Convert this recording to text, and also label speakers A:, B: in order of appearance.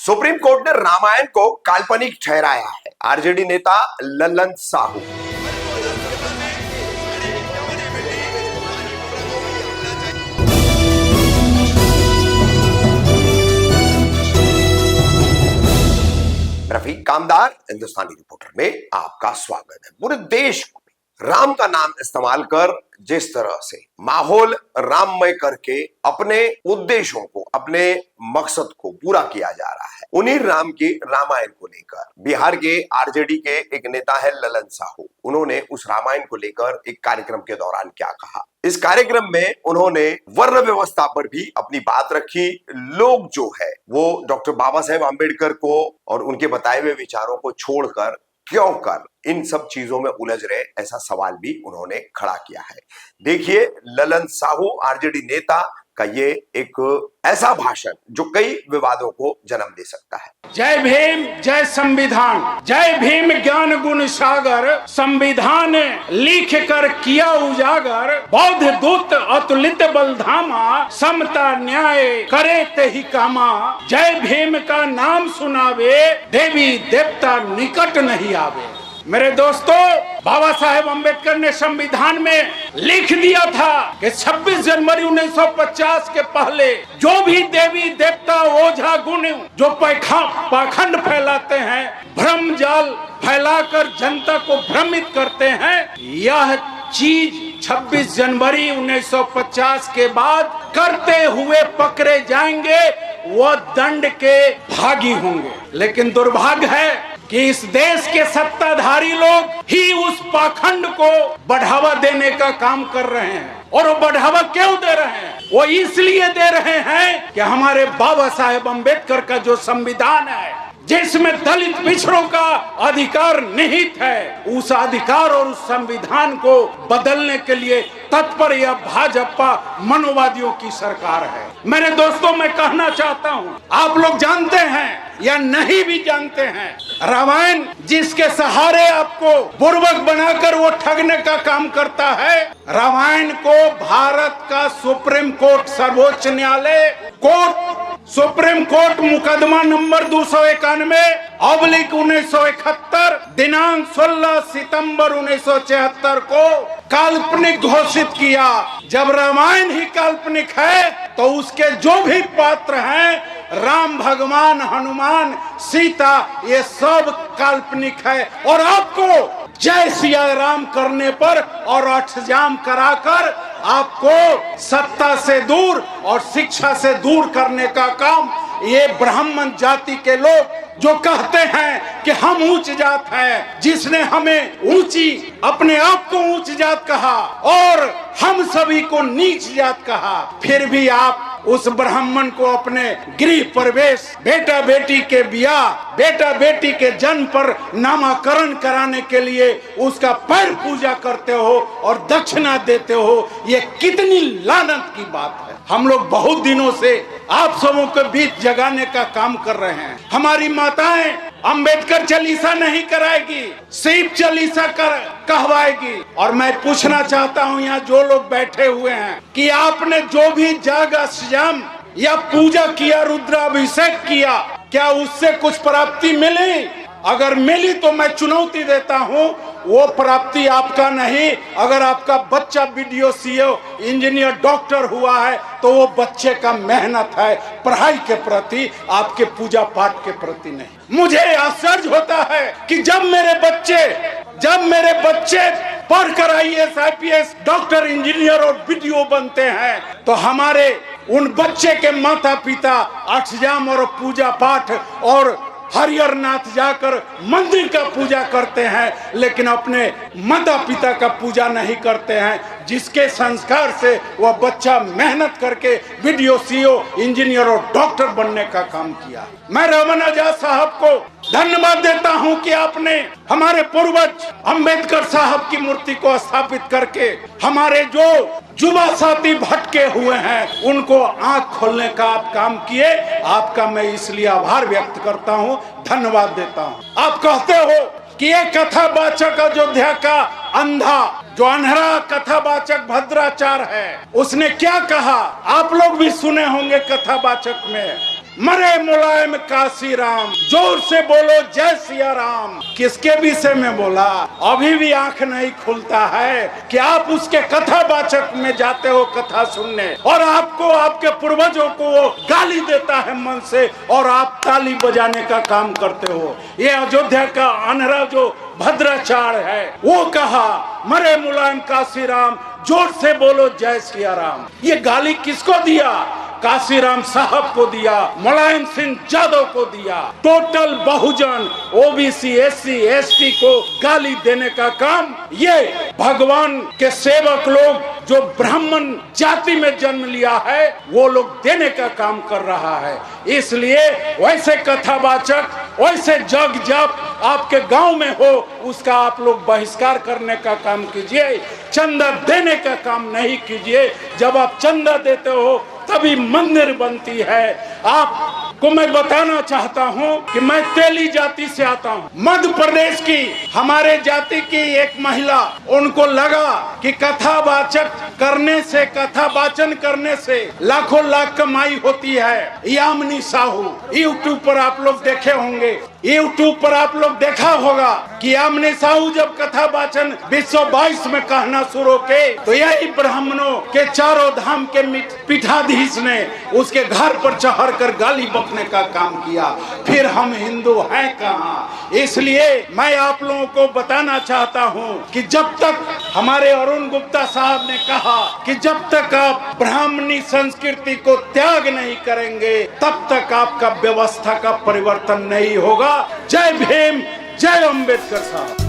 A: Supreme court ने रामायण को काल्पनिक ठहराया है। आरजेडी नेता ललन साहू रफीक कामदार हिंदुस्तानी रिपोर्टर में आपका स्वागत है। पूरे देश में राम का नाम इस्तेमाल कर जिस तरह से माहौल राममय करके अपने उद्देश्यों को, अपने मकसद को पूरा किया जा रहा है, उन्हीं राम की रामायण को लेकर बिहार के आरजेडी के एक नेता है ललन साहू। उन्होंने उस रामायण को लेकर एक कार्यक्रम के दौरान क्या कहा, इस कार्यक्रम में उन्होंने वर्ण व्यवस्था पर भी अपनी बात रखी। लोग जो है वो डॉक्टर बाबा साहेब आम्बेडकर को और उनके बताए हुए विचारों को छोड़कर क्यों कर इन सब चीजों में उलझ रहे, ऐसा सवाल भी उन्होंने खड़ा किया है। देखिए ललन साहू आरजेडी नेता का ये एक ऐसा भाषण जो कई विवादों को जन्म दे सकता है।
B: जय भीम, जय संविधान, जय भीम ज्ञान गुण सागर, संविधान लिख कर किया उजागर, बौद्ध दूत अतुलित बलधामा, समता न्याय करे ते ही कामा, जय भीम का नाम सुनावे, देवी देवता निकट नहीं आवे। मेरे दोस्तों, बाबा साहेब अम्बेडकर ने संविधान में लिख दिया था कि 26 जनवरी 1950 के पहले जो भी देवी देवता ओझा गुण जो पाखंड फैलाते हैं, भ्रम जाल फैलाकर जनता को भ्रमित करते हैं, यह चीज 26 जनवरी 1950 के बाद करते हुए पकड़े जाएंगे, वो दंड के भागी होंगे। लेकिन दुर्भाग्य है कि इस देश के सत्ताधारी लोग ही उस पाखंड को बढ़ावा देने का काम कर रहे हैं। और वो बढ़ावा क्यों दे रहे हैं? वो इसलिए दे रहे हैं कि हमारे बाबा साहेब अम्बेडकर का जो संविधान है, जिसमें दलित पिछड़ों का अधिकार निहित है, उस अधिकार और उस संविधान को बदलने के लिए तत्पर यह भाजपा मनोवादियों की सरकार है। मेरे दोस्तों, मैं कहना चाहता हूँ, आप लोग जानते हैं या नहीं भी जानते हैं, रामायण जिसके सहारे आपको बुर्बक बनाकर वो ठगने का काम करता है, रामायण को भारत का सुप्रीम कोर्ट, सर्वोच्च न्यायालय कोर्ट, सुप्रीम कोर्ट मुकदमा नंबर 291/1971 दिनांक 16 सितंबर 1976 को काल्पनिक घोषित किया। जब रामायण ही काल्पनिक है तो उसके जो भी पात्र हैं, राम भगवान, हनुमान, सीता, ये सब काल्पनिक है। और आपको जय सिया राम करने पर और अठजाम कराकर आपको सत्ता से दूर और शिक्षा से दूर करने का काम ये ब्राह्मण जाति के लोग जो कहते हैं कि हम ऊंच जात हैं, जिसने हमें ऊंची, अपने आप को ऊंच जात कहा और हम सभी को नीच जात कहा, फिर भी आप उस ब्राह्मण को अपने गृह प्रवेश, बेटा बेटी के ब्याह, बेटा बेटी के जन्म पर नामकरण कराने के लिए उसका पैर पूजा करते हो और दक्षिणा देते हो। ये कितनी लानत की बात है। हम लोग बहुत दिनों से आप सबों के बीच जगाने का काम कर रहे हैं। हमारी माताएं अंबेडकर चालीसा नहीं कराएगी, सिर्फ चालीसा कहवाएगी। और मैं पूछना चाहता हूं यहाँ जो लोग बैठे हुए हैं कि आपने जो भी जाग अष्टजाम या पूजा किया, रुद्राभिषेक किया, क्या उससे कुछ प्राप्ति मिली? अगर मिली तो मैं चुनौती देता हूं, वो प्राप्ति आपका नहीं। अगर आपका बच्चा बीडीओ, सीओ, इंजीनियर, डॉक्टर हुआ है तो वो बच्चे का मेहनत है, पढ़ाई के प्रति, आपके पूजा पाठ के प्रति नहीं। मुझे आश्चर्य होता है कि जब मेरे बच्चे पढ़कर IAS, IPS, डॉक्टर, इंजीनियर और बीडीओ बनते हैं तो हमारे उन बच्चे के माता पिता अष्टजाम और पूजा पाठ और हरिहर नाथ जाकर मंदिर का पूजा करते हैं, लेकिन अपने माता पिता का पूजा नहीं करते हैं, जिसके संस्कार से वह बच्चा मेहनत करके बीडीओ, सीओ, इंजीनियर और डॉक्टर बनने का काम किया। मैं रमन आजाद साहब को धन्यवाद देता हूं कि आपने हमारे पूर्वज अंबेडकर साहब की मूर्ति को स्थापित करके हमारे जो युवा साथी भटके हुए हैं उनको आंख खोलने का आप काम किए। आपका मैं इसलिए आभार व्यक्त करता हूं, धन्यवाद देता हूं। आप कहते हो कि ये कथावाचक अयोध्या का अंधा, जो अनहरा कथावाचक भद्राचार है, उसने क्या कहा? आप लोग भी सुने होंगे कथावाचक में मरे मुलायम काशीराम, जोर से बोलो जय सिया राम। किसके विषय में बोला? अभी भी आंख नहीं खुलता है कि आप उसके कथावाचक में जाते हो कथा सुनने, और आपको आपके पूर्वजों को वो गाली देता है मन से, और आप ताली बजाने का काम करते हो। ये अयोध्या का अनहरा जो भद्राचार्य है वो कहा मरे मुलायम काशीराम, जोर से बोलो जय सिया राम। ये गाली किसको दिया? काशीराम साहब को दिया, मुलायम सिंह यादव को दिया। टोटल बहुजन ओबीसी एससी एसटी को गाली देने का काम ये भगवान के सेवक लोग जो ब्राह्मण जाति में जन्म लिया है वो लोग देने का काम कर रहा है। इसलिए वैसे कथावाचक, वैसे जग जप आपके गांव में हो उसका आप लोग बहिष्कार करने का काम कीजिए, चंदा देने का काम नहीं कीजिए। जब आप चंदा देते हो तभी मंदिर बनती है। आपको मैं बताना चाहता हूं कि मैं तेली जाति से आता हूं, मध्य प्रदेश की हमारे जाति की एक महिला, उनको लगा कि कथावाचक करने से, कथा वाचन करने से लाखों लाख कमाई होती है। यामिनी साहू यूट्यूब पर आप लोग देखे होंगे, यूट्यूब पर आप लोग देखा होगा कि यामिनी साहू जब कथा वाचन 1922 में कहना शुरू किए तो यही ब्राह्मणों के चारों धाम के पीठाधीश ने उसके घर पर चढ़ कर गाली बकने का काम किया। फिर हम हिंदू हैं कहाँ? इसलिए मैं आप लोगों को बताना चाहता हूँ कि जब तक हमारे अरुण गुप्ता साहब ने कहा कि जब तक आप ब्राह्मणी संस्कृति को त्याग नहीं करेंगे तब तक आपका व्यवस्था का परिवर्तन नहीं होगा। जय भीम, जय अम्बेडकर साहब।